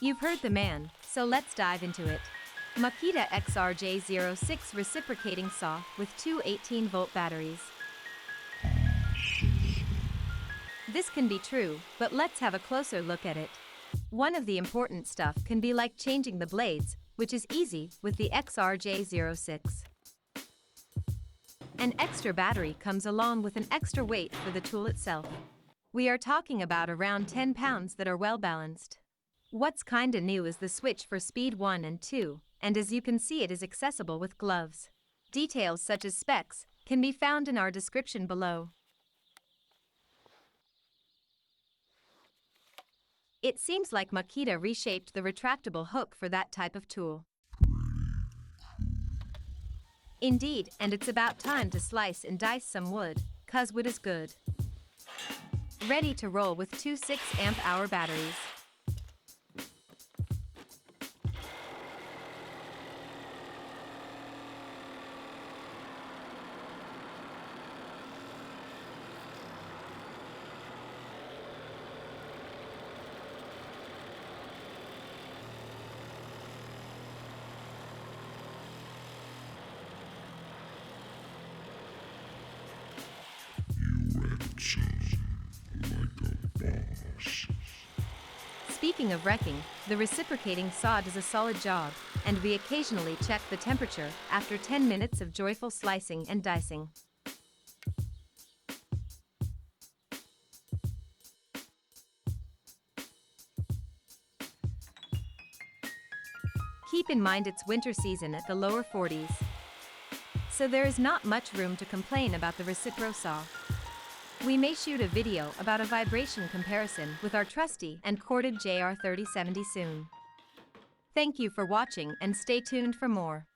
You've heard the man, so let's dive into it. Makita XRJ06 reciprocating saw with two 18-volt batteries. This can be true, but let's have a closer look at it. One of the important stuff can be like changing the blades, which is easy with the XRJ06. An extra battery comes along with an extra weight for the tool itself. We are talking about around 10 pounds that are well balanced. What's kinda new is the switch for speed 1 and 2, and as you can see it is accessible with gloves. Details such as specs can be found in our description below. It seems like Makita reshaped the retractable hook for that type of tool. Indeed, and it's about time to slice and dice some wood, 'cause wood is good. Ready to roll with two 6-amp-hour batteries. Speaking of wrecking, the reciprocating saw does a solid job, and we occasionally check the temperature after 10 minutes of joyful slicing and dicing. Keep in mind it's winter season at the lower 40s. So there is not much room to complain about the Recipro saw. We may shoot a video about a vibration comparison with our trusty and corded JR3070 soon. Thank you for watching and stay tuned for more.